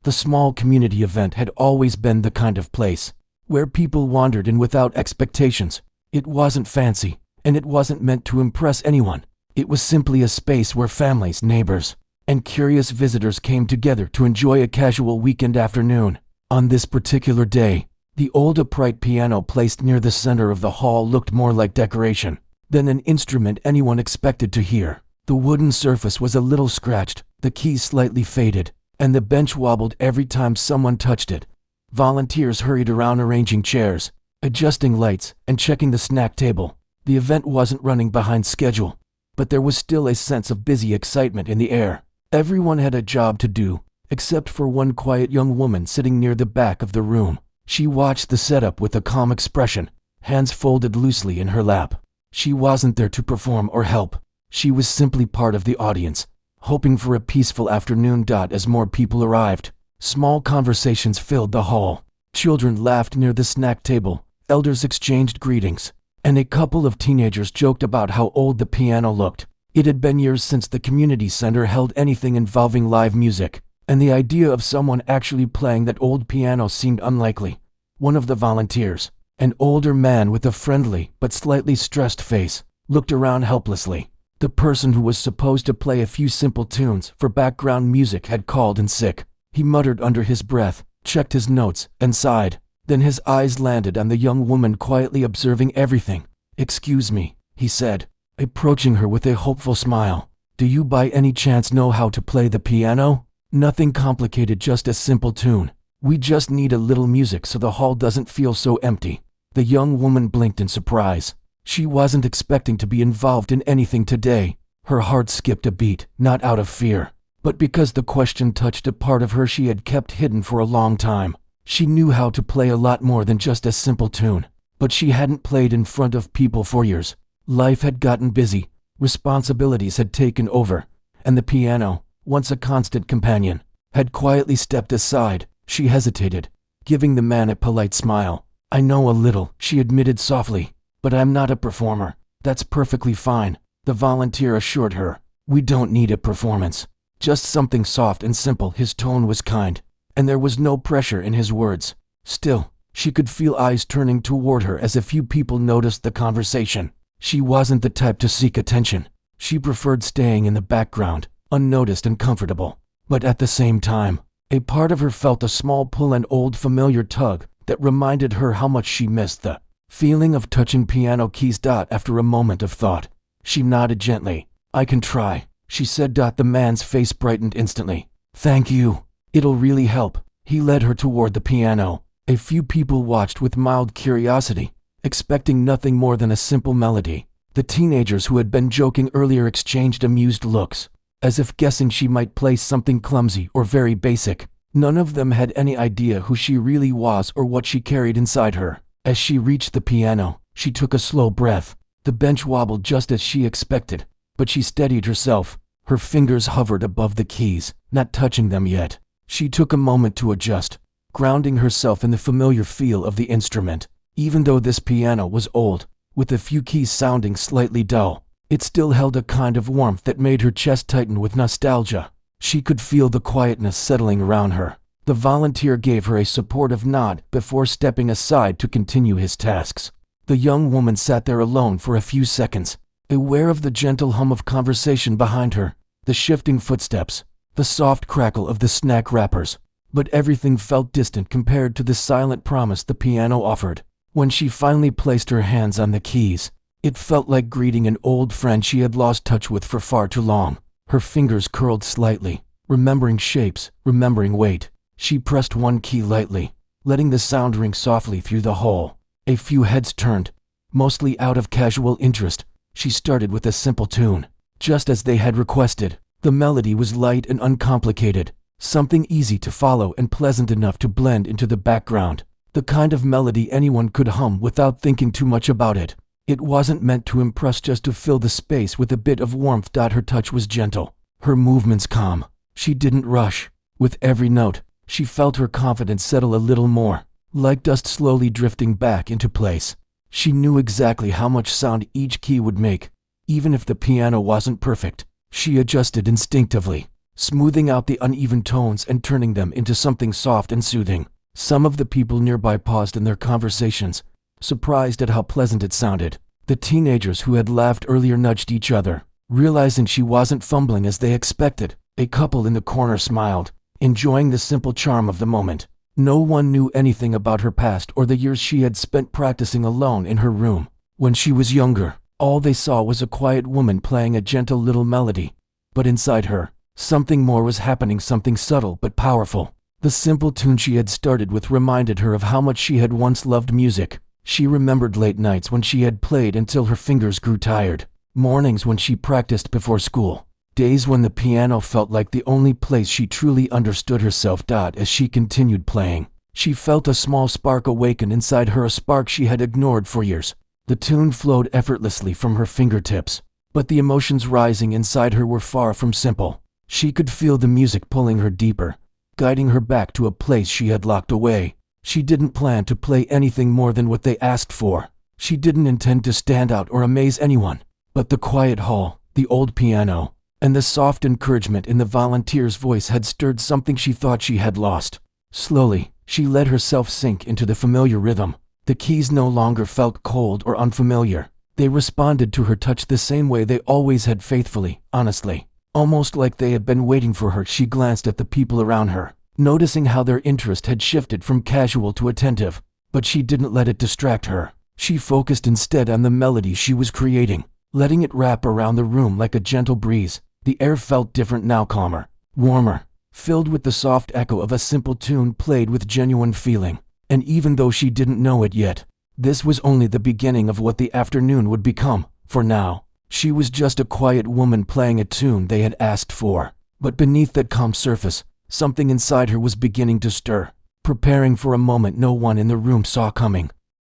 The small community event had always been the kind of place where people wandered in without expectations. It wasn't fancy, and it wasn't meant to impress anyone. It was simply a space where families, neighbors, and curious visitors came together to enjoy a casual weekend afternoon. On this particular day, the old upright piano placed near the center of the hall looked more like decoration than an instrument anyone expected to hear. The wooden surface was a little scratched, the keys slightly faded, and the bench wobbled every time someone touched it. Volunteers hurried around arranging chairs, adjusting lights, and checking the snack table. The event wasn't running behind schedule, but there was still a sense of busy excitement in the air. Everyone had a job to do, except for one quiet young woman sitting near the back of the room. She watched the setup with a calm expression, hands folded loosely in her lap. She wasn't there to perform or help. She was simply part of the audience, hoping for a peaceful afternoon. As more people arrived, small conversations filled the hall. Children laughed near the snack table, elders exchanged greetings, and a couple of teenagers joked about how old the piano looked. It had been years since the community center held anything involving live music, and the idea of someone actually playing that old piano seemed unlikely. One of the volunteers, an older man with a friendly but slightly stressed face, looked around helplessly. The person who was supposed to play a few simple tunes for background music had called in sick. He muttered under his breath, checked his notes, and sighed. Then his eyes landed on the young woman quietly observing everything. "Excuse me," he said, approaching her with a hopeful smile. "Do you by any chance know how to play the piano?" "Nothing complicated, just a simple tune. We just need a little music so the hall doesn't feel so empty." The young woman blinked in surprise. She wasn't expecting to be involved in anything today. Her heart skipped a beat, not out of fear, but because the question touched a part of her she had kept hidden for a long time. She knew how to play a lot more than just a simple tune, but she hadn't played in front of people for years. Life had gotten busy, responsibilities had taken over, and the piano, once a constant companion, had quietly stepped aside. She hesitated, giving the man a polite smile. "I know a little," she admitted softly, "but I'm not a performer." "That's perfectly fine," the volunteer assured her. "We don't need a performance. Just something soft and simple." His tone was kind, and there was no pressure in his words. Still, she could feel eyes turning toward her as a few people noticed the conversation. She wasn't the type to seek attention. She preferred staying in the background, unnoticed and comfortable. But at the same time, a part of her felt a small pull, an old familiar tug that reminded her how much she missed the feeling of touching piano keys. After a moment of thought, she nodded gently. "I can try," she said. The man's face brightened instantly. "Thank you. It'll really help." He led her toward the piano. A few people watched with mild curiosity, expecting nothing more than a simple melody. The teenagers who had been joking earlier exchanged amused looks, as if guessing she might play something clumsy or very basic. None of them had any idea who she really was or what she carried inside her. As she reached the piano, she took a slow breath. The bench wobbled just as she expected, but she steadied herself. Her fingers hovered above the keys, not touching them yet. She took a moment to adjust, grounding herself in the familiar feel of the instrument. Even though this piano was old, with a few keys sounding slightly dull, it still held a kind of warmth that made her chest tighten with nostalgia. She could feel the quietness settling around her. The volunteer gave her a supportive nod before stepping aside to continue his tasks. The young woman sat there alone for a few seconds, aware of the gentle hum of conversation behind her, the shifting footsteps, the soft crackle of the snack wrappers. But everything felt distant compared to the silent promise the piano offered. When she finally placed her hands on the keys, it felt like greeting an old friend she had lost touch with for far too long. Her fingers curled slightly, remembering shapes, remembering weight. She pressed one key lightly, letting the sound ring softly through the hall. A few heads turned, mostly out of casual interest. She started with a simple tune, just as they had requested. The melody was light and uncomplicated, something easy to follow and pleasant enough to blend into the background. The kind of melody anyone could hum without thinking too much about it. It wasn't meant to impress, just to fill the space with a bit of warmth. Her touch was gentle, her movements calm. She didn't rush. With every note, she felt her confidence settle a little more, like dust slowly drifting back into place. She knew exactly how much sound each key would make. Even if the piano wasn't perfect, she adjusted instinctively. smoothing out the uneven tones and turning them into something soft and soothing. Some of the people nearby paused in their conversations, surprised at how pleasant it sounded. The teenagers who had laughed earlier nudged each other, realizing she wasn't fumbling as they expected. A couple in the corner smiled, enjoying the simple charm of the moment. No one knew anything about her past or the years she had spent practicing alone in her room. When she was younger, all they saw was a quiet woman playing a gentle little melody. But inside her, something more was happening, something subtle but powerful. The simple tune she had started with reminded her of how much she had once loved music. She remembered late nights when she had played until her fingers grew tired, mornings when she practiced before school, days when the piano felt like the only place she truly understood herself. As she continued playing, she felt a small spark awaken inside her, a spark she had ignored for years. The tune flowed effortlessly from her fingertips, but the emotions rising inside her were far from simple. She could feel the music pulling her deeper, guiding her back to a place she had locked away. She didn't plan to play anything more than what they asked for. She didn't intend to stand out or amaze anyone. But the quiet hall, the old piano, and the soft encouragement in the volunteer's voice had stirred something she thought she had lost. Slowly, she let herself sink into the familiar rhythm. The keys no longer felt cold or unfamiliar. They responded to her touch the same way they always had, faithfully, honestly, almost like they had been waiting for her. She glanced at the people around her, noticing how their interest had shifted from casual to attentive. But she didn't let it distract her. She focused instead on the melody she was creating, letting it wrap around the room like a gentle breeze. The air felt different now, calmer, warmer, filled with the soft echo of a simple tune played with genuine feeling. And even though she didn't know it yet, this was only the beginning of what the afternoon would become. For now, she was just a quiet woman playing a tune they had asked for. But beneath that calm surface, something inside her was beginning to stir, preparing for a moment no one in the room saw coming.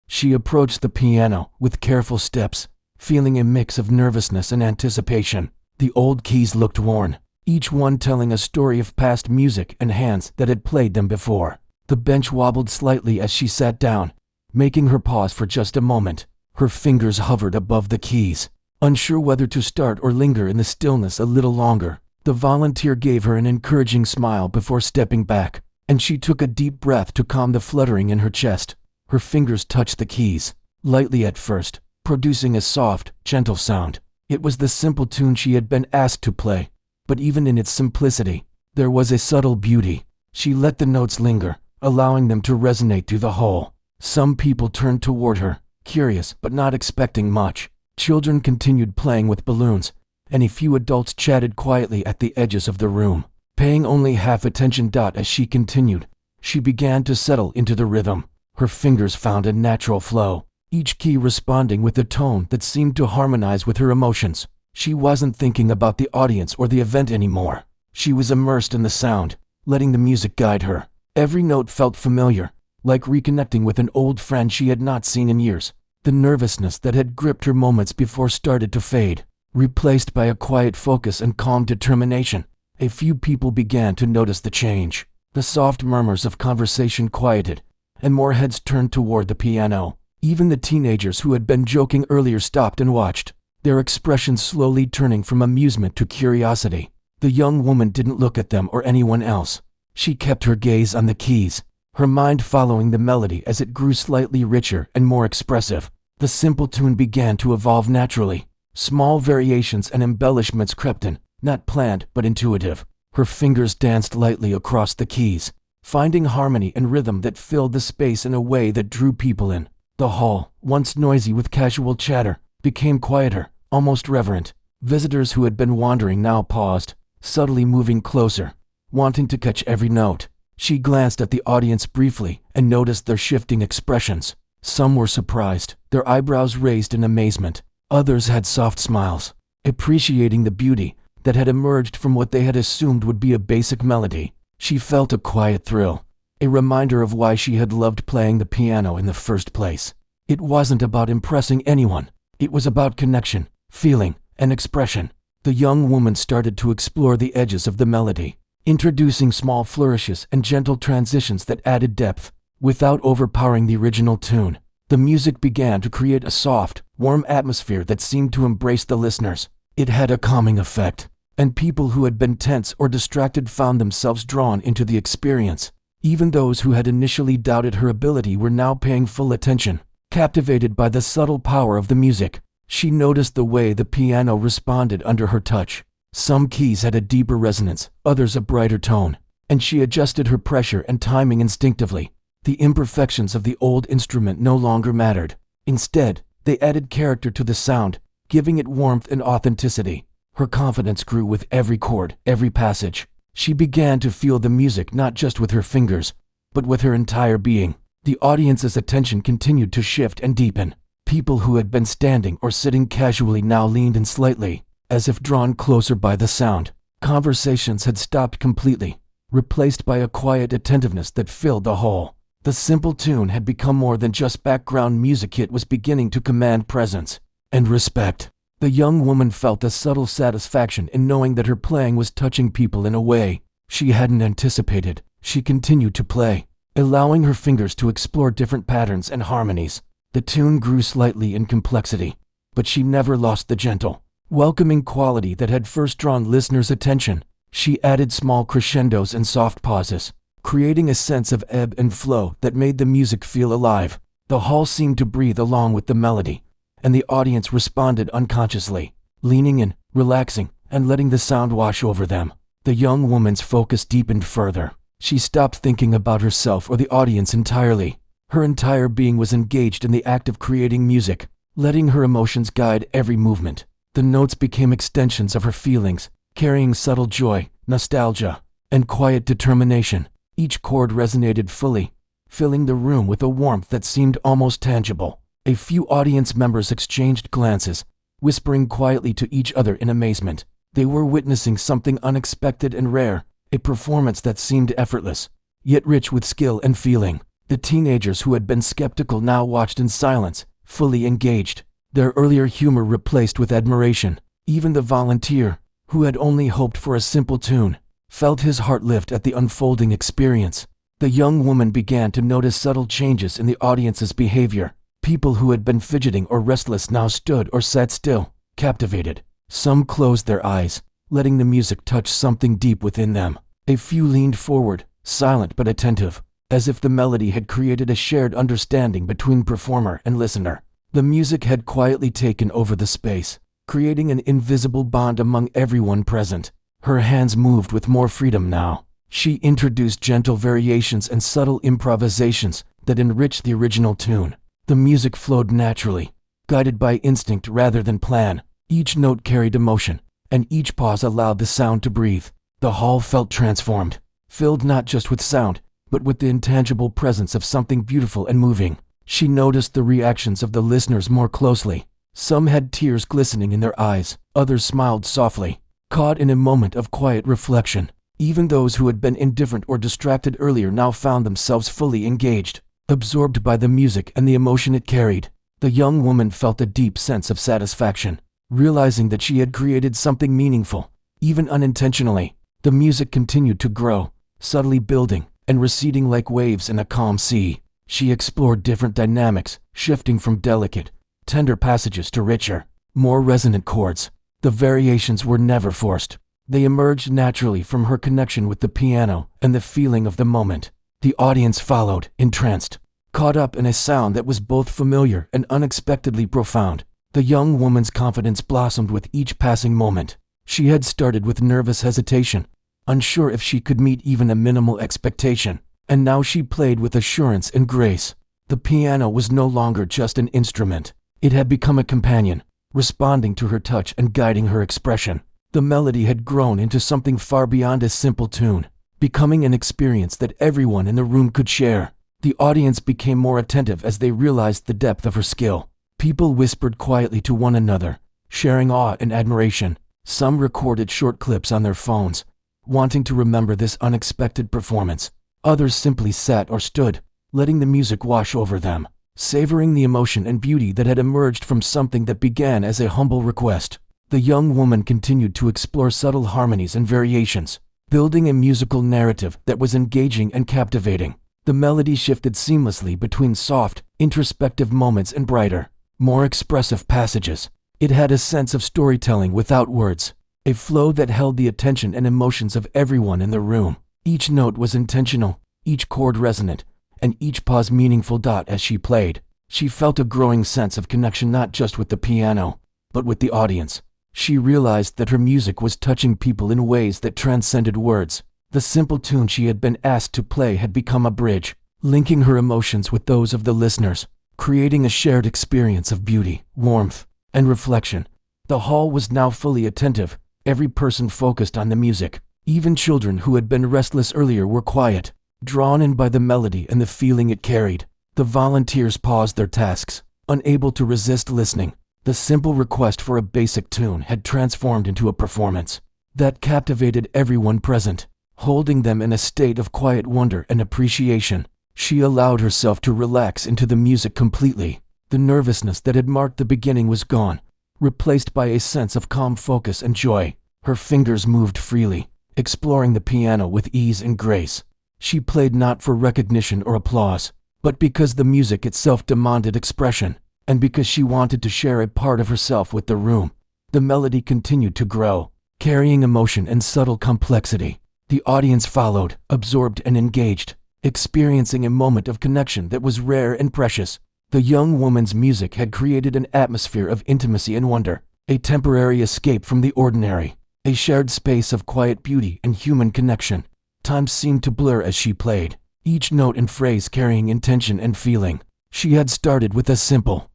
She approached the piano with careful steps, feeling a mix of nervousness and anticipation. The old keys looked worn, each one telling a story of past music and hands that had played them before. The bench wobbled slightly as she sat down, making her pause for just a moment. Her fingers hovered above the keys, unsure whether to start or linger in the stillness a little longer. The volunteer gave her an encouraging smile before stepping back, and she took a deep breath to calm the fluttering in her chest. Her fingers touched the keys, lightly at first, producing a soft, gentle sound. It was the simple tune she had been asked to play, but even in its simplicity, there was a subtle beauty. She let the notes linger, allowing them to resonate through the hall. Some people turned toward her, curious but not expecting much. Children continued playing with balloons, and a few adults chatted quietly at the edges of the room, paying only half attention. As she continued, she began to settle into the rhythm. Her fingers found a natural flow, each key responding with a tone that seemed to harmonize with her emotions. She wasn't thinking about the audience or the event anymore. She was immersed in the sound, letting the music guide her. Every note felt familiar, like reconnecting with an old friend she had not seen in years. The nervousness that had gripped her moments before started to fade, replaced by a quiet focus and calm determination. A few people began to notice the change. The soft murmurs of conversation quieted, and more heads turned toward the piano. Even the teenagers who had been joking earlier stopped and watched, their expressions slowly turning from amusement to curiosity. The young woman didn't look at them or anyone else. She kept her gaze on the keys, her mind following the melody as it grew slightly richer and more expressive. The simple tune began to evolve naturally. Small variations and embellishments crept in, not planned but intuitive. Her fingers danced lightly across the keys, finding harmony and rhythm that filled the space in a way that drew people in. The hall, once noisy with casual chatter, became quieter, almost reverent. Visitors who had been wandering now paused, subtly moving closer, wanting to catch every note. She glanced at the audience briefly and noticed their shifting expressions. Some were surprised, their eyebrows raised in amazement. Others had soft smiles, appreciating the beauty that had emerged from what they had assumed would be a basic melody. She felt a quiet thrill, a reminder of why she had loved playing the piano in the first place. It wasn't about impressing anyone. It was about connection, feeling, and expression. The young woman started to explore the edges of the melody, introducing small flourishes and gentle transitions that added depth, without overpowering the original tune. The music began to create a soft, warm atmosphere that seemed to embrace the listeners. It had a calming effect, and people who had been tense or distracted found themselves drawn into the experience. Even those who had initially doubted her ability were now paying full attention, captivated by the subtle power of the music. She noticed the way the piano responded under her touch. Some keys had a deeper resonance, others a brighter tone, and she adjusted her pressure and timing instinctively. The imperfections of the old instrument no longer mattered. Instead, they added character to the sound, giving it warmth and authenticity. Her confidence grew with every chord, every passage. She began to feel the music not just with her fingers, but with her entire being. The audience's attention continued to shift and deepen. People who had been standing or sitting casually now leaned in slightly, as if drawn closer by the sound. Conversations had stopped completely, replaced by a quiet attentiveness that filled the whole. The simple tune had become more than just background music. It was beginning to command presence and respect. The young woman felt a subtle satisfaction in knowing that her playing was touching people in a way she hadn't anticipated. She continued to play, allowing her fingers to explore different patterns and harmonies. The tune grew slightly in complexity, but she never lost the gentle, welcoming quality that had first drawn listeners' attention. She added small crescendos and soft pauses, creating a sense of ebb and flow that made the music feel alive. The hall seemed to breathe along with the melody, and the audience responded unconsciously, leaning in, relaxing, and letting the sound wash over them. The young woman's focus deepened further. She stopped thinking about herself or the audience entirely. Her entire being was engaged in the act of creating music, letting her emotions guide every movement. The notes became extensions of her feelings, carrying subtle joy, nostalgia, and quiet determination. Each chord resonated fully, filling the room with a warmth that seemed almost tangible. A few audience members exchanged glances, whispering quietly to each other in amazement. They were witnessing something unexpected and rare, a performance that seemed effortless, yet rich with skill and feeling. The teenagers who had been skeptical now watched in silence, fully engaged, their earlier humor replaced with admiration. Even the volunteer, who had only hoped for a simple tune, felt his heart lift at the unfolding experience. The young woman began to notice subtle changes in the audience's behavior. People who had been fidgeting or restless now stood or sat still, captivated. Some closed their eyes, letting the music touch something deep within them. A few leaned forward, silent but attentive, as if the melody had created a shared understanding between performer and listener. The music had quietly taken over the space, creating an invisible bond among everyone present. Her hands moved with more freedom now. She introduced gentle variations and subtle improvisations that enriched the original tune. The music flowed naturally, guided by instinct rather than plan. Each note carried emotion, and each pause allowed the sound to breathe. The hall felt transformed, filled not just with sound, but with the intangible presence of something beautiful and moving. She noticed the reactions of the listeners more closely. Some had tears glistening in their eyes, others smiled softly, caught in a moment of quiet reflection. Even those who had been indifferent or distracted earlier now found themselves fully engaged, absorbed by the music and the emotion it carried. The young woman felt a deep sense of satisfaction, realizing that she had created something meaningful, even unintentionally. The music continued to grow, subtly building and receding like waves in a calm sea. She explored different dynamics, shifting from delicate, tender passages to richer, more resonant chords. The variations were never forced. They emerged naturally from her connection with the piano and the feeling of the moment. The audience followed, entranced, caught up in a sound that was both familiar and unexpectedly profound. The young woman's confidence blossomed with each passing moment. She had started with nervous hesitation, unsure if she could meet even a minimal expectation, and now she played with assurance and grace. The piano was no longer just an instrument. It had become a companion, responding to her touch and guiding her expression. The melody had grown into something far beyond a simple tune, becoming an experience that everyone in the room could share. The audience became more attentive as they realized the depth of her skill. People whispered quietly to one another, sharing awe and admiration. Some recorded short clips on their phones, wanting to remember this unexpected performance. Others simply sat or stood, letting the music wash over them, savoring the emotion and beauty that had emerged from something that began as a humble request. The young woman continued to explore subtle harmonies and variations, building a musical narrative that was engaging and captivating. The melody shifted seamlessly between soft, introspective moments and brighter, more expressive passages. It had a sense of storytelling without words, a flow that held the attention and emotions of everyone in the room. Each note was intentional, each chord resonant, and each pause meaningful. As she played, she felt a growing sense of connection not just with the piano, but with the audience. She realized that her music was touching people in ways that transcended words. The simple tune she had been asked to play had become a bridge, linking her emotions with those of the listeners, creating a shared experience of beauty, warmth, and reflection. The hall was now fully attentive, every person focused on the music. Even children who had been restless earlier were quiet, drawn in by the melody and the feeling it carried. The volunteers paused their tasks, unable to resist listening. The simple request for a basic tune had transformed into a performance that captivated everyone present, holding them in a state of quiet wonder and appreciation. She allowed herself to relax into the music completely. The nervousness that had marked the beginning was gone, replaced by a sense of calm focus and joy. Her fingers moved freely, exploring the piano with ease and grace. She played not for recognition or applause, but because the music itself demanded expression, and because she wanted to share a part of herself with the room. The melody continued to grow, carrying emotion and subtle complexity. The audience followed, absorbed and engaged, experiencing a moment of connection that was rare and precious. The young woman's music had created an atmosphere of intimacy and wonder, a temporary escape from the ordinary, a shared space of quiet beauty and human connection. Time seemed to blur as she played, each note and phrase carrying intention and feeling. She had started with a simple.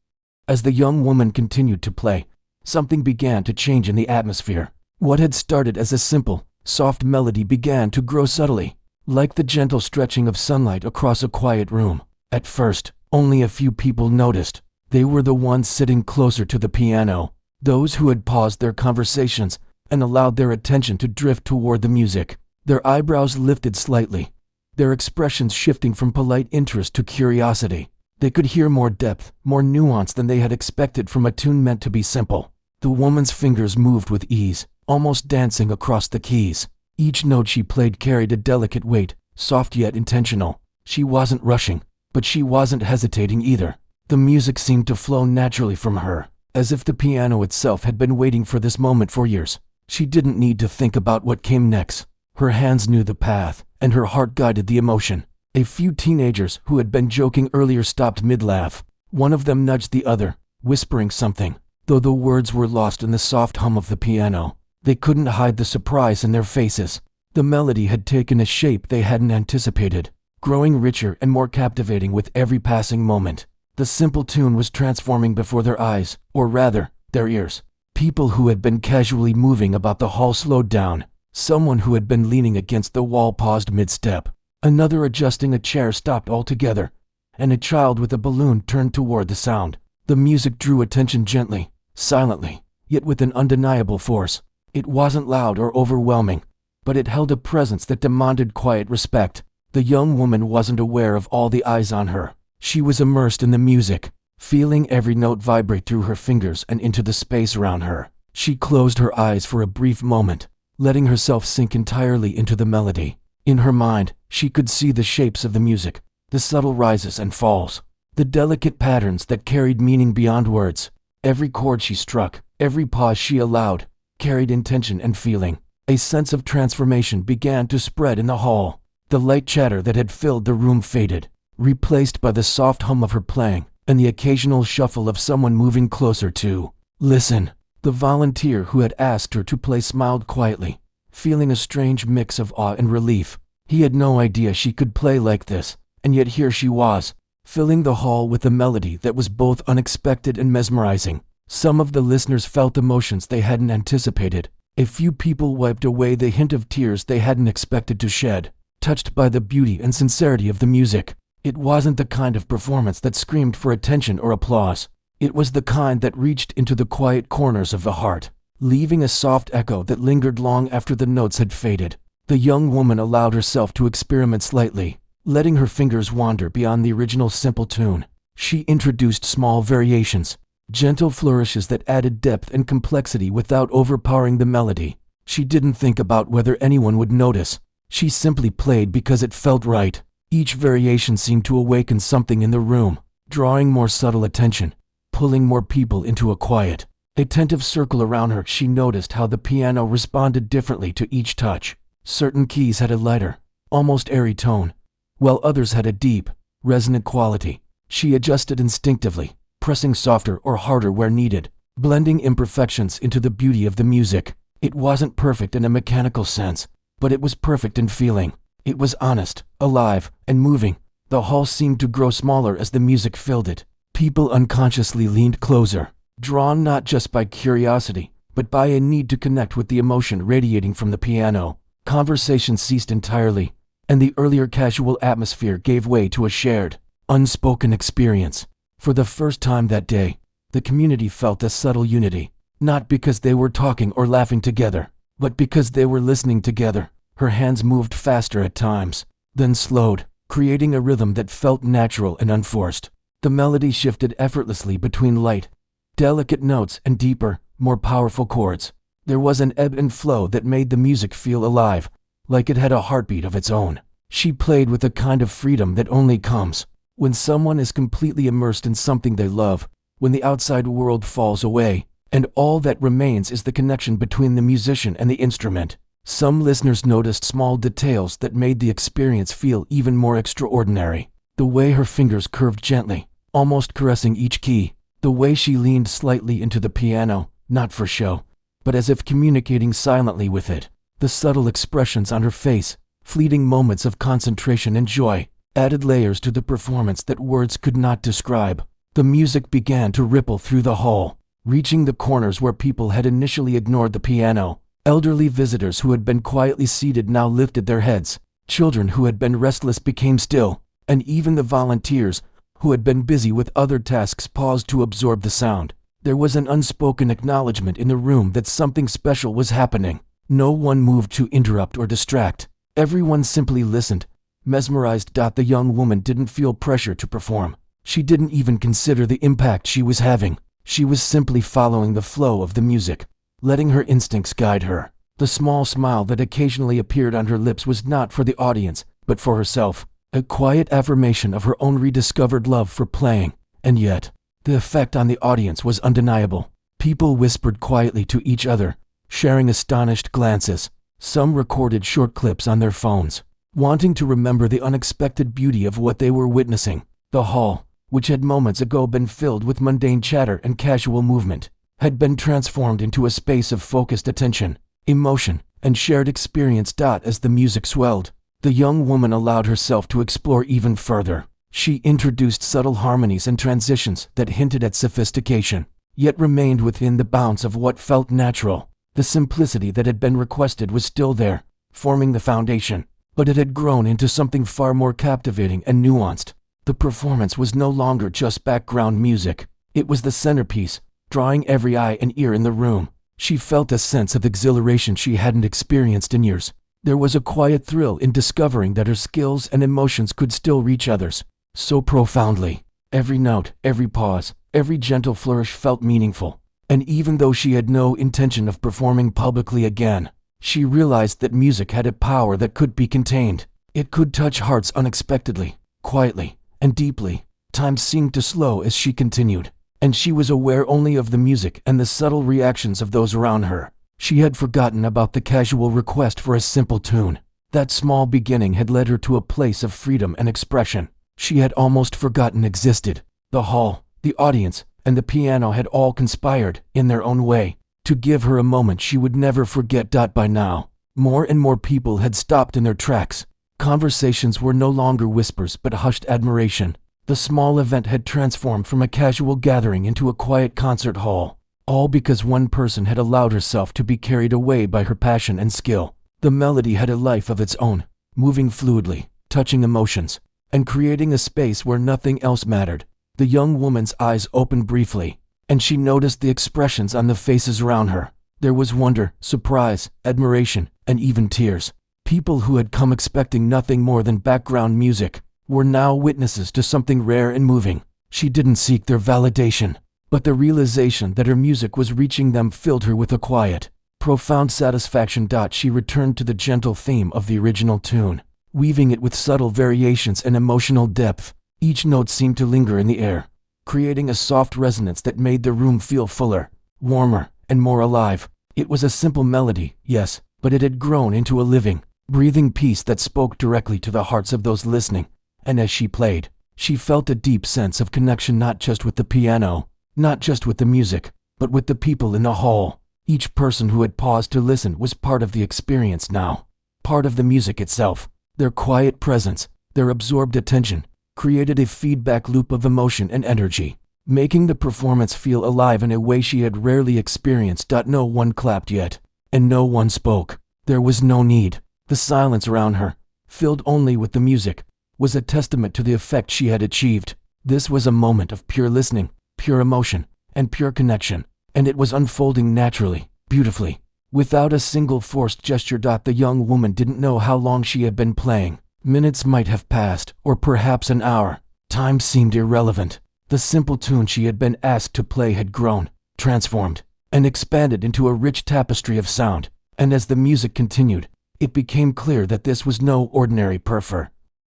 As the young woman continued to play, something began to change in the atmosphere. What had started as a simple, soft melody began to grow subtly, like the gentle stretching of sunlight across a quiet room. At first, only a few people noticed. They were the ones sitting closer to the piano, those who had paused their conversations and allowed their attention to drift toward the music. Their eyebrows lifted slightly, their expressions shifting from polite interest to curiosity. They could hear more depth, more nuance than they had expected from a tune meant to be simple. The woman's fingers moved with ease, almost dancing across the keys. Each note she played carried a delicate weight, soft yet intentional. She wasn't rushing, but she wasn't hesitating either. The music seemed to flow naturally from her, as if the piano itself had been waiting for this moment for years. She didn't need to think about what came next. Her hands knew the path, and her heart guided the emotion. A few teenagers who had been joking earlier stopped mid-laugh. One of them nudged the other, whispering something. Though the words were lost in the soft hum of the piano, they couldn't hide the surprise in their faces. The melody had taken a shape they hadn't anticipated, growing richer and more captivating with every passing moment. The simple tune was transforming before their eyes, or rather, their ears. People who had been casually moving about the hall slowed down. Someone who had been leaning against the wall paused mid-step. Another adjusting a chair stopped altogether, and a child with a balloon turned toward the sound. The music drew attention gently, silently, yet with an undeniable force. It wasn't loud or overwhelming, but it held a presence that demanded quiet respect. The young woman wasn't aware of all the eyes on her. She was immersed in the music, feeling every note vibrate through her fingers and into the space around her. She closed her eyes for a brief moment, letting herself sink entirely into the melody. In her mind, she could see the shapes of the music, the subtle rises and falls, the delicate patterns that carried meaning beyond words. Every chord she struck, every pause she allowed, carried intention and feeling. A sense of transformation began to spread in the hall. The light chatter that had filled the room faded, replaced by the soft hum of her playing and the occasional shuffle of someone moving closer to listen. The volunteer who had asked her to play smiled quietly, feeling a strange mix of awe and relief. He had no idea she could play like this, and yet here she was, filling the hall with a melody that was both unexpected and mesmerizing. Some of the listeners felt emotions they hadn't anticipated. A few people wiped away the hint of tears they hadn't expected to shed, touched by the beauty and sincerity of the music. It wasn't the kind of performance that screamed for attention or applause. It was the kind that reached into the quiet corners of the heart, leaving a soft echo that lingered long after the notes had faded. The young woman allowed herself to experiment slightly, letting her fingers wander beyond the original simple tune. She introduced small variations, gentle flourishes that added depth and complexity without overpowering the melody. She didn't think about whether anyone would notice. She simply played because it felt right. Each variation seemed to awaken something in the room, drawing more subtle attention, pulling more people into a quiet, attentive circle around her. She noticed how the piano responded differently to each touch. Certain keys had a lighter, almost airy tone, while others had a deep, resonant quality. She adjusted instinctively, pressing softer or harder where needed, blending imperfections into the beauty of the music. It wasn't perfect in a mechanical sense, but it was perfect in feeling. It was honest, alive, and moving. The hall seemed to grow smaller as the music filled it. People unconsciously leaned closer, drawn not just by curiosity, but by a need to connect with the emotion radiating from the piano. Conversation ceased entirely, and the earlier casual atmosphere gave way to a shared, unspoken experience. For the first time that day, the community felt a subtle unity, not because they were talking or laughing together, but because they were listening together. Her hands moved faster at times, then slowed, creating a rhythm that felt natural and unforced. The melody shifted effortlessly between light, delicate notes and deeper, more powerful chords. There was an ebb and flow that made the music feel alive, like it had a heartbeat of its own. She played with a kind of freedom that only comes when someone is completely immersed in something they love, when the outside world falls away, and all that remains is the connection between the musician and the instrument. Some listeners noticed small details that made the experience feel even more extraordinary. The way her fingers curved gently, almost caressing each key. The way she leaned slightly into the piano, not for show, but as if communicating silently with it. The subtle expressions on her face, fleeting moments of concentration and joy, added layers to the performance that words could not describe. The music began to ripple through the hall, reaching the corners where people had initially ignored the piano. Elderly visitors who had been quietly seated now lifted their heads. Children who had been restless became still, and even the volunteers, who had been busy with other tasks, paused to absorb the sound. There was an unspoken acknowledgement in the room that something special was happening. No one moved to interrupt or distract. Everyone simply listened, mesmerized. The young woman didn't feel pressure to perform. She didn't even consider the impact she was having. She was simply following the flow of the music, letting her instincts guide her. The small smile that occasionally appeared on her lips was not for the audience, but for herself, a quiet affirmation of her own rediscovered love for playing. And yet, the effect on the audience was undeniable. People whispered quietly to each other, sharing astonished glances. Some recorded short clips on their phones, wanting to remember the unexpected beauty of what they were witnessing. The hall, which had moments ago been filled with mundane chatter and casual movement, had been transformed into a space of focused attention, emotion, and shared experience. As the music swelled, the young woman allowed herself to explore even further. She introduced subtle harmonies and transitions that hinted at sophistication, yet remained within the bounds of what felt natural. The simplicity that had been requested was still there, forming the foundation, but it had grown into something far more captivating and nuanced. The performance was no longer just background music. It was the centerpiece, drawing every eye and ear in the room. She felt a sense of exhilaration she hadn't experienced in years. There was a quiet thrill in discovering that her skills and emotions could still reach others so profoundly. Every note, every pause, every gentle flourish felt meaningful. And even though she had no intention of performing publicly again, she realized that music had a power that could be contained. It could touch hearts unexpectedly, quietly, and deeply. Time seemed to slow as she continued, and she was aware only of the music and the subtle reactions of those around her. She had forgotten about the casual request for a simple tune. That small beginning had led her to a place of freedom and expression she had almost forgotten existed. The hall, the audience, and the piano had all conspired, in their own way, to give her a moment she would never forget. By now, more and more people had stopped in their tracks. Conversations were no longer whispers but hushed admiration. The small event had transformed from a casual gathering into a quiet concert hall, all because one person had allowed herself to be carried away by her passion and skill. The melody had a life of its own, moving fluidly, touching emotions, and creating a space where nothing else mattered. The young woman's eyes opened briefly, and she noticed the expressions on the faces around her. There was wonder, surprise, admiration, and even tears. People who had come expecting nothing more than background music were now witnesses to something rare and moving. She didn't seek their validation, but the realization that her music was reaching them filled her with a quiet, profound satisfaction. She returned to the gentle theme of the original tune, weaving it with subtle variations and emotional depth. Each note seemed to linger in the air, creating a soft resonance that made the room feel fuller, warmer, and more alive. It was a simple melody, yes, but it had grown into a living, breathing piece that spoke directly to the hearts of those listening. And as she played, she felt a deep sense of connection, not just with the piano, not just with the music, but with the people in the hall. Each person who had paused to listen was part of the experience now, part of the music itself. Their quiet presence, their absorbed attention, created a feedback loop of emotion and energy, making the performance feel alive in a way she had rarely experienced. No one clapped yet, and no one spoke. There was no need. The silence around her, filled only with the music, was a testament to the effect she had achieved. This was a moment of pure listening, pure emotion, and pure connection, and it was unfolding naturally, beautifully, without a single forced gesture. The young woman didn't know how long she had been playing. Minutes might have passed, or perhaps an hour. Time seemed irrelevant. The simple tune she had been asked to play had grown, transformed, and expanded into a rich tapestry of sound. And as the music continued, it became clear that this was no ordinary performance.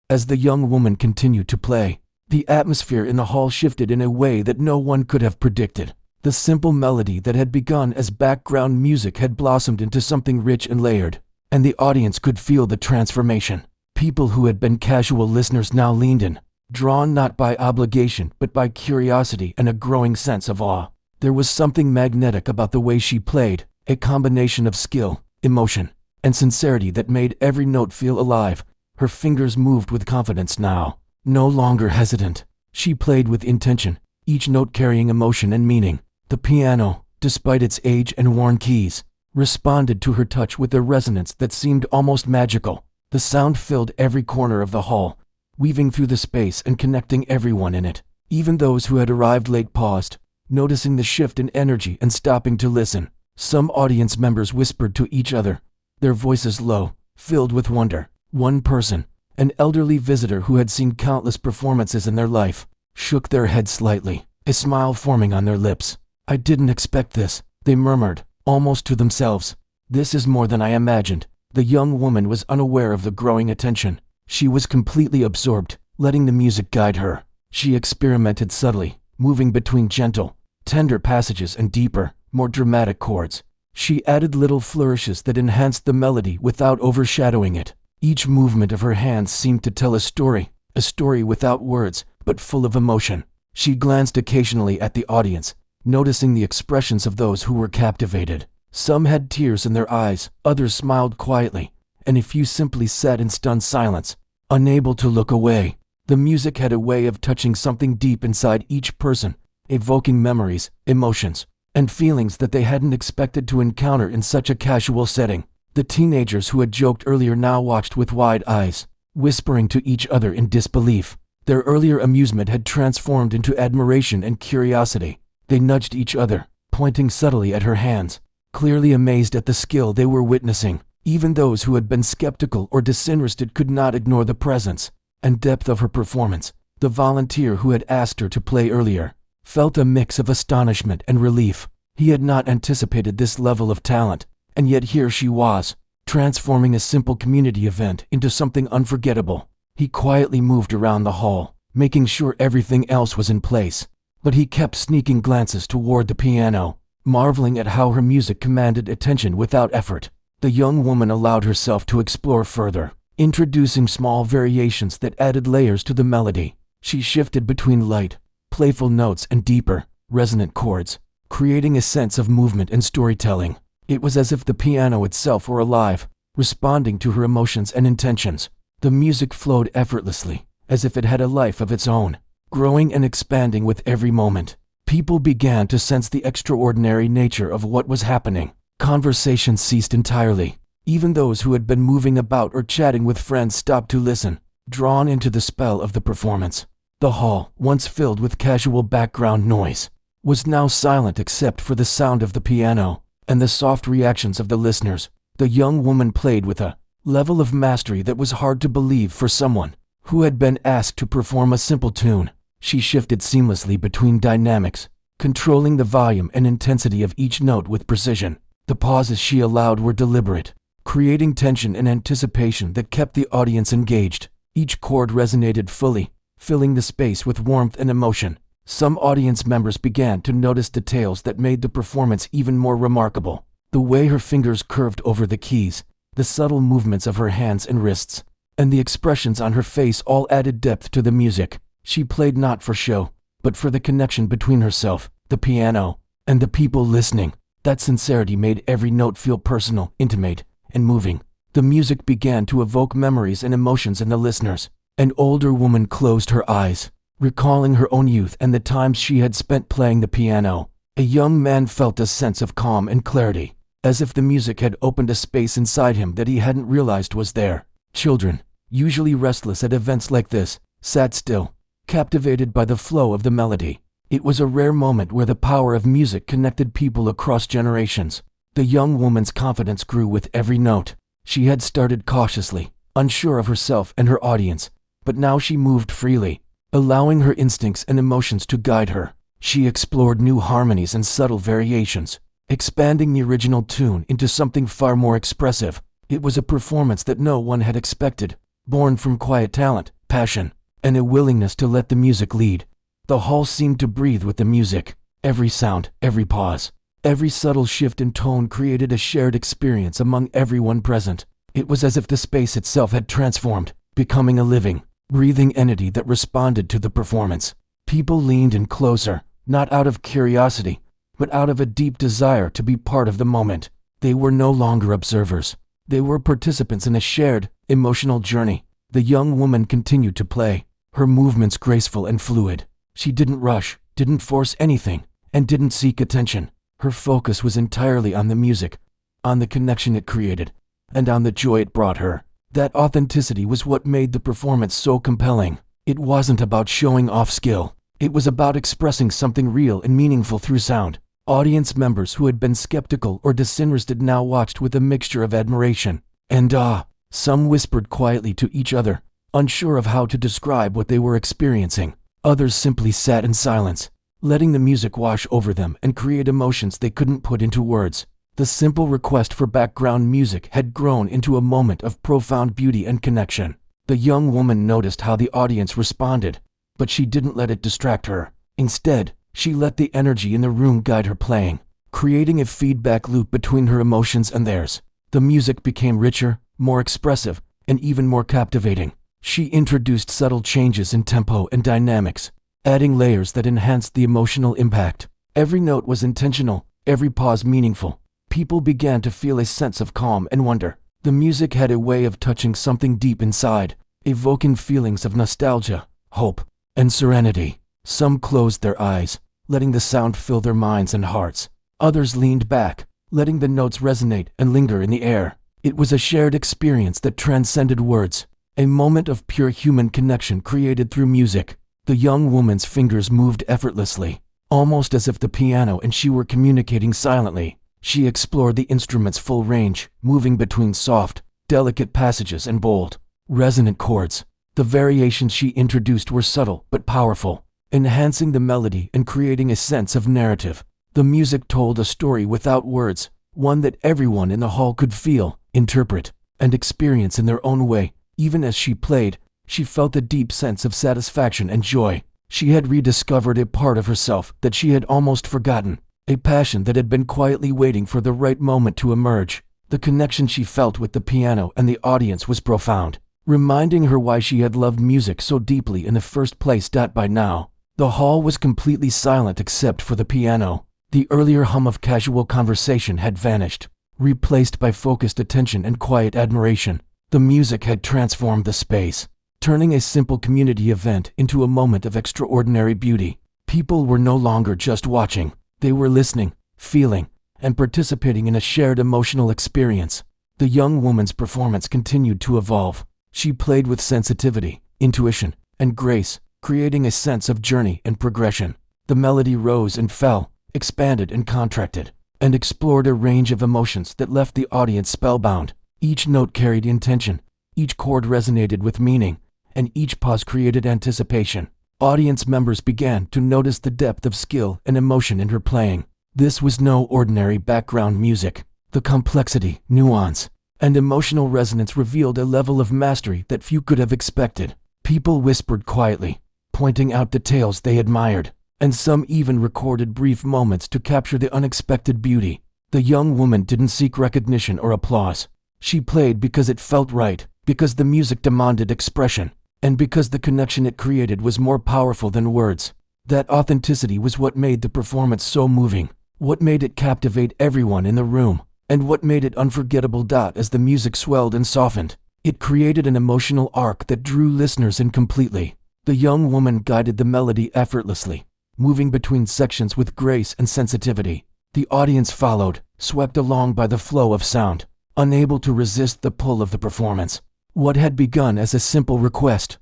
As the young woman continued to play, the atmosphere in the hall shifted in a way that no one could have predicted. The simple melody that had begun as background music had blossomed into something rich and layered, and the audience could feel the transformation. People who had been casual listeners now leaned in, drawn not by obligation but by curiosity and a growing sense of awe. There was something magnetic about the way she played, a combination of skill, emotion, and sincerity that made every note feel alive. Her fingers moved with confidence now, no longer hesitant. She played with intention, each note carrying emotion and meaning. The piano, despite its age and worn keys, responded to her touch with a resonance that seemed almost magical. The sound filled every corner of the hall, weaving through the space and connecting everyone in it. Even those who had arrived late paused, noticing the shift in energy and stopping to listen. Some audience members whispered to each other, their voices low, filled with wonder. One person, an elderly visitor who had seen countless performances in their life, shook their head slightly, a smile forming on their lips. "I didn't expect this," they murmured, almost to themselves. "This is more than I imagined." The young woman was unaware of the growing attention. She was completely absorbed, letting the music guide her. She experimented subtly, moving between gentle, tender passages and deeper, more dramatic chords. She added little flourishes that enhanced the melody without overshadowing it. Each movement of her hands seemed to tell a story without words, but full of emotion. She glanced occasionally at the audience, noticing the expressions of those who were captivated. Some had tears in their eyes, others smiled quietly, and a few simply sat in stunned silence, unable to look away. The music had a way of touching something deep inside each person, evoking memories, emotions, and feelings that they hadn't expected to encounter in such a casual setting. The teenagers who had joked earlier now watched with wide eyes, whispering to each other in disbelief. Their earlier amusement had transformed into admiration and curiosity. They nudged each other, pointing subtly at her hands, clearly amazed at the skill they were witnessing. Even those who had been skeptical or disinterested could not ignore the presence and depth of her performance. The volunteer who had asked her to play earlier felt a mix of astonishment and relief. He had not anticipated this level of talent, and yet here she was, transforming a simple community event into something unforgettable. He quietly moved around the hall, making sure everything else was in place, but he kept sneaking glances toward the piano, marveling at how her music commanded attention without effort. The young woman allowed herself to explore further, introducing small variations that added layers to the melody. She shifted between light, playful notes and deeper, resonant chords, creating a sense of movement and storytelling. It was as if the piano itself were alive, responding to her emotions and intentions. The music flowed effortlessly, as if it had a life of its own, growing and expanding with every moment. People began to sense the extraordinary nature of what was happening. Conversation ceased entirely. Even those who had been moving about or chatting with friends stopped to listen, drawn into the spell of the performance. The hall, once filled with casual background noise, was now silent except for the sound of the piano and the soft reactions of the listeners. The young woman played with a level of mastery that was hard to believe for someone who had been asked to perform a simple tune. She shifted seamlessly between dynamics, controlling the volume and intensity of each note with precision. The pauses she allowed were deliberate, creating tension and anticipation that kept the audience engaged. Each chord resonated fully, filling the space with warmth and emotion. Some audience members began to notice details that made the performance even more remarkable. The way her fingers curved over the keys, the subtle movements of her hands and wrists, and the expressions on her face all added depth to the music. She played not for show, but for the connection between herself, the piano, and the people listening. That sincerity made every note feel personal, intimate, and moving. The music began to evoke memories and emotions in the listeners. An older woman closed her eyes, recalling her own youth and the times she had spent playing the piano. A young man felt a sense of calm and clarity, as if the music had opened a space inside him that he hadn't realized was there. Children, usually restless at events like this, sat still, captivated by the flow of the melody. It was a rare moment where the power of music connected people across generations. The young woman's confidence grew with every note. She had started cautiously, unsure of herself and her audience, but now she moved freely, allowing her instincts and emotions to guide her. She explored new harmonies and subtle variations, expanding the original tune into something far more expressive. It was a performance that no one had expected, born from quiet talent, passion, and a willingness to let the music lead. The hall seemed to breathe with the music. Every sound, every pause, every subtle shift in tone created a shared experience among everyone present. It was as if the space itself had transformed, becoming a living, breathing entity that responded to the performance. People leaned in closer, not out of curiosity, but out of a deep desire to be part of the moment. They were no longer observers. They were participants in a shared, emotional journey. The young woman continued to play, her movements graceful and fluid. She didn't rush, didn't force anything, and didn't seek attention. Her focus was entirely on the music, on the connection it created, and on the joy it brought her. That authenticity was what made the performance so compelling. It wasn't about showing off skill. It was about expressing something real and meaningful through sound. Audience members who had been skeptical or disinterested now watched with a mixture of admiration and awe. Some whispered quietly to each other, unsure of how to describe what they were experiencing. Others simply sat in silence, letting the music wash over them and create emotions they couldn't put into words. The simple request for background music had grown into a moment of profound beauty and connection. The young woman noticed how the audience responded, but she didn't let it distract her. Instead, she let the energy in the room guide her playing, creating a feedback loop between her emotions and theirs. The music became richer, more expressive, and even more captivating. She introduced subtle changes in tempo and dynamics, adding layers that enhanced the emotional impact. Every note was intentional, every pause meaningful. People began to feel a sense of calm and wonder. The music had a way of touching something deep inside, evoking feelings of nostalgia, hope, and serenity. Some closed their eyes, letting the sound fill their minds and hearts. Others leaned back, letting the notes resonate and linger in the air. It was a shared experience that transcended words, a moment of pure human connection created through music. The young woman's fingers moved effortlessly, almost as if the piano and she were communicating silently. She explored the instrument's full range, moving between soft, delicate passages and bold, resonant chords. The variations she introduced were subtle but powerful, enhancing the melody and creating a sense of narrative. The music told a story without words, one that everyone in the hall could feel, interpret, and experience in their own way. Even as she played, she felt a deep sense of satisfaction and joy. She had rediscovered a part of herself that she had almost forgotten, a passion that had been quietly waiting for the right moment to emerge. The connection she felt with the piano and the audience was profound, reminding her why she had loved music so deeply in the first place. By now, the hall was completely silent except for the piano. The earlier hum of casual conversation had vanished, replaced by focused attention and quiet admiration. The music had transformed the space, turning a simple community event into a moment of extraordinary beauty. People were no longer just watching. They were listening, feeling, and participating in a shared emotional experience. The young woman's performance continued to evolve. She played with sensitivity, intuition, and grace, creating a sense of journey and progression. The melody rose and fell, expanded and contracted, and explored a range of emotions that left the audience spellbound. Each note carried intention, each chord resonated with meaning, and each pause created anticipation. Audience members began to notice the depth of skill and emotion in her playing. This was no ordinary background music. The complexity, nuance, and emotional resonance revealed a level of mastery that few could have expected. People whispered quietly, pointing out details they admired, and some even recorded brief moments to capture the unexpected beauty. The young woman didn't seek recognition or applause. She played because it felt right, because the music demanded expression, and because the connection it created was more powerful than words. That authenticity was what made the performance so moving, what made it captivate everyone in the room, and what made it unforgettable. As the music swelled and softened, it created an emotional arc that drew listeners in completely. The young woman guided the melody effortlessly, moving between sections with grace and sensitivity. The audience followed, swept along by the flow of sound, unable to resist the pull of the performance. What had begun as a simple request.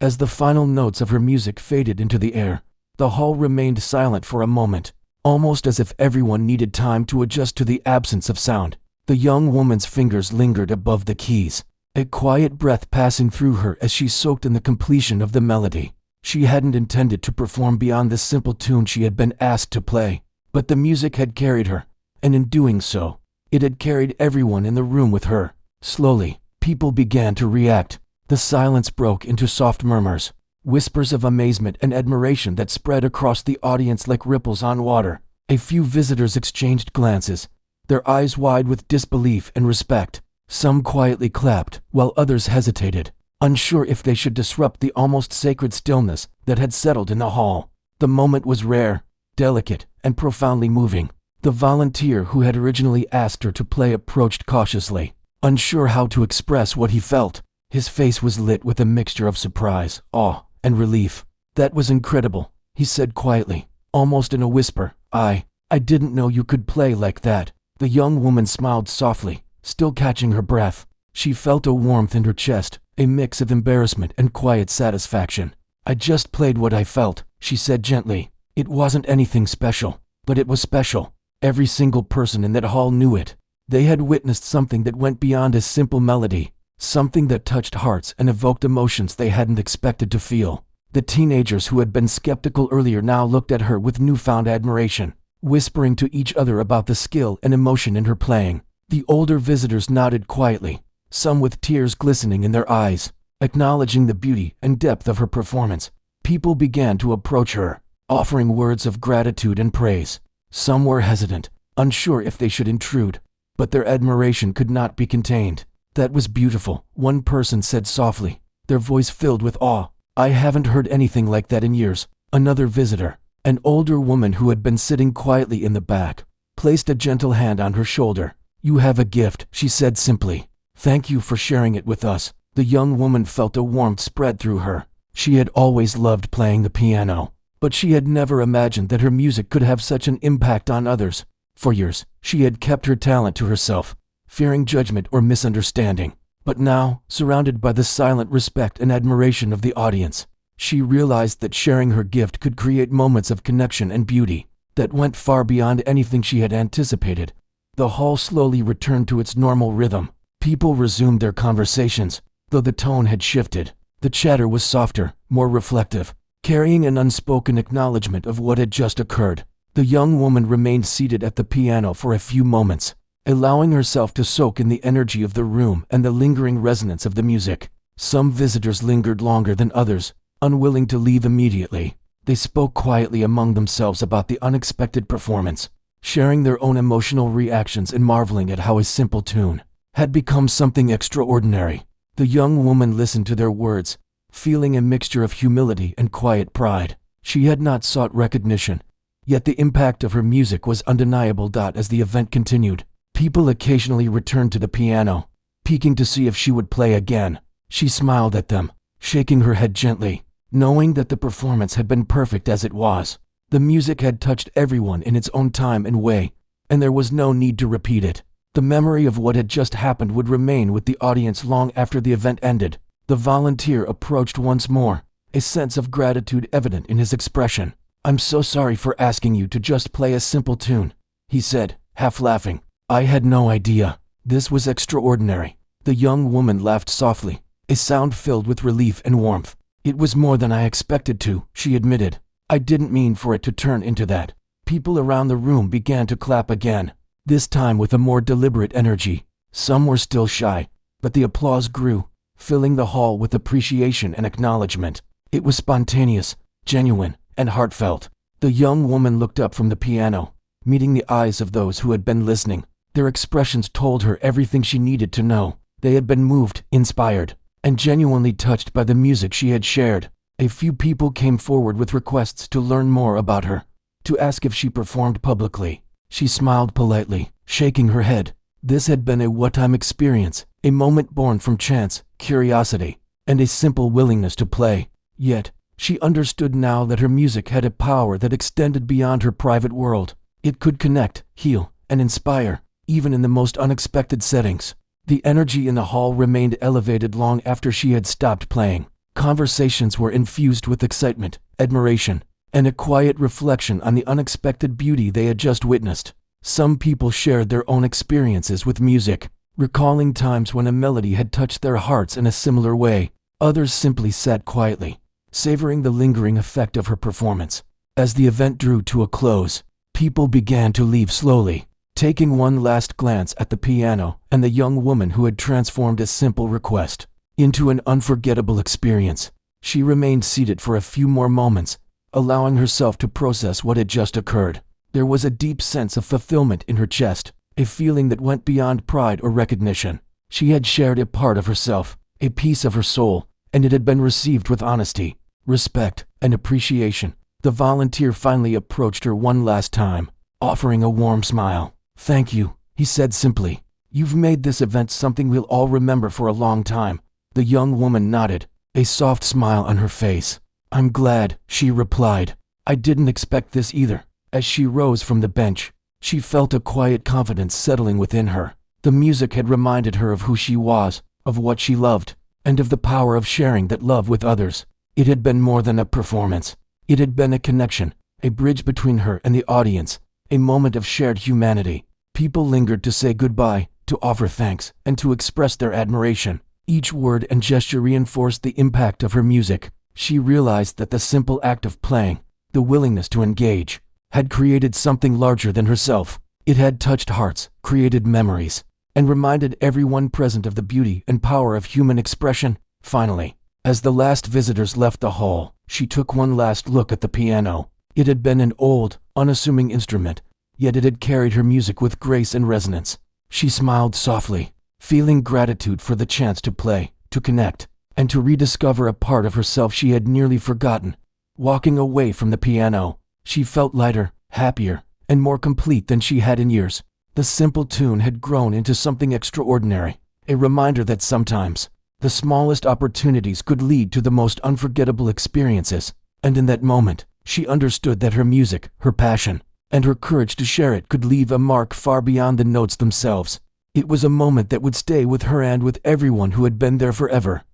As the final notes of her music faded into the air, the hall remained silent for a moment, almost as if everyone needed time to adjust to the absence of sound. The young woman's fingers lingered above the keys, a quiet breath passing through her as she soaked in the completion of the melody. She hadn't intended to perform beyond the simple tune she had been asked to play, but the music had carried her, and in doing so, it had carried everyone in the room with her. Slowly, people began to react. The silence broke into soft murmurs, whispers of amazement and admiration that spread across the audience like ripples on water. A few visitors exchanged glances, their eyes wide with disbelief and respect. Some quietly clapped, while others hesitated, unsure if they should disrupt the almost sacred stillness that had settled in the hall. The moment was rare, delicate, and profoundly moving. The volunteer who had originally asked her to play approached cautiously, unsure how to express what he felt. His face was lit with a mixture of surprise, awe, and relief. "That was incredible," he said quietly, almost in a whisper. I didn't know you could play like that." The young woman smiled softly, still catching her breath. She felt a warmth in her chest, a mix of embarrassment and quiet satisfaction. "I just played what I felt," she said gently. "It wasn't anything special, but it was special." Every single person in that hall knew it. They had witnessed something that went beyond a simple melody, something that touched hearts and evoked emotions they hadn't expected to feel. The teenagers who had been skeptical earlier now looked at her with newfound admiration, whispering to each other about the skill and emotion in her playing. The older visitors nodded quietly, some with tears glistening in their eyes, acknowledging the beauty and depth of her performance. People began to approach her, offering words of gratitude and praise. Some were hesitant, unsure if they should intrude, but their admiration could not be contained. "That was beautiful," one person said softly, their voice filled with awe. "I haven't heard anything like that in years." Another visitor, an older woman who had been sitting quietly in the back, placed a gentle hand on her shoulder. "You have a gift," she said simply. "Thank you for sharing it with us." The young woman felt a warmth spread through her. She had always loved playing the piano, but she had never imagined that her music could have such an impact on others. For years, she had kept her talent to herself, fearing judgment or misunderstanding. But now, surrounded by the silent respect and admiration of the audience, she realized that sharing her gift could create moments of connection and beauty that went far beyond anything she had anticipated. The hall slowly returned to its normal rhythm. People resumed their conversations, though the tone had shifted. The chatter was softer, more reflective, carrying an unspoken acknowledgement of what had just occurred. The young woman remained seated at the piano for a few moments, allowing herself to soak in the energy of the room and the lingering resonance of the music. Some visitors lingered longer than others, unwilling to leave immediately. They spoke quietly among themselves about the unexpected performance, sharing their own emotional reactions and marveling at how a simple tune had become something extraordinary. The young woman listened to their words, feeling a mixture of humility and quiet pride. She had not sought recognition, yet the impact of her music was undeniable. As the event continued, people occasionally returned to the piano, peeking to see if she would play again. She smiled at them, shaking her head gently, knowing that the performance had been perfect as it was. The music had touched everyone in its own time and way, and there was no need to repeat it. The memory of what had just happened would remain with the audience long after the event ended. The volunteer approached once more, a sense of gratitude evident in his expression. "I'm so sorry for asking you to just play a simple tune," he said, half laughing. "I had no idea. This was extraordinary." The young woman laughed softly, a sound filled with relief and warmth. "It was more than I expected to," she admitted. "I didn't mean for it to turn into that." People around the room began to clap again, this time with a more deliberate energy. Some were still shy, but the applause grew, filling the hall with appreciation and acknowledgement. It was spontaneous, genuine, and heartfelt. The young woman looked up from the piano, meeting the eyes of those who had been listening. Their expressions told her everything she needed to know. They had been moved, inspired, and genuinely touched by the music she had shared. A few people came forward with requests to learn more about her, to ask if she performed publicly. She smiled politely, shaking her head. This had been a one-time experience, a moment born from chance, curiosity, and a simple willingness to play. Yet, she understood now that her music had a power that extended beyond her private world. It could connect, heal, and inspire, even in the most unexpected settings. The energy in the hall remained elevated long after she had stopped playing. Conversations were infused with excitement, admiration, and a quiet reflection on the unexpected beauty they had just witnessed. Some people shared their own experiences with music, recalling times when a melody had touched their hearts in a similar way. Others simply sat quietly, savoring the lingering effect of her performance. As the event drew to a close, people began to leave slowly, taking one last glance at the piano and the young woman who had transformed a simple request into an unforgettable experience. She remained seated for a few more moments, allowing herself to process what had just occurred. There was a deep sense of fulfillment in her chest, a feeling that went beyond pride or recognition. She had shared a part of herself, a piece of her soul, and it had been received with honesty, respect, and appreciation. The volunteer finally approached her one last time, offering a warm smile. "Thank you," he said simply. "You've made this event something we'll all remember for a long time." The young woman nodded, a soft smile on her face. "I'm glad," she replied. "I didn't expect this either." As she rose from the bench, she felt a quiet confidence settling within her. The music had reminded her of who she was, of what she loved, and of the power of sharing that love with others. It had been more than a performance. It had been a connection, a bridge between her and the audience, a moment of shared humanity. People lingered to say goodbye, to offer thanks, and to express their admiration. Each word and gesture reinforced the impact of her music. She realized that the simple act of playing, the willingness to engage, had created something larger than herself. It had touched hearts, created memories, and reminded everyone present of the beauty and power of human expression. Finally, as the last visitors left the hall, she took one last look at the piano. It had been an old, unassuming instrument, yet it had carried her music with grace and resonance. She smiled softly, feeling gratitude for the chance to play, to connect, and to rediscover a part of herself she had nearly forgotten. Walking away from the piano, she felt lighter, happier, and more complete than she had in years. The simple tune had grown into something extraordinary, a reminder that sometimes the smallest opportunities could lead to the most unforgettable experiences. And in that moment, she understood that her music, her passion, and her courage to share it could leave a mark far beyond the notes themselves. It was a moment that would stay with her and with everyone who had been there forever.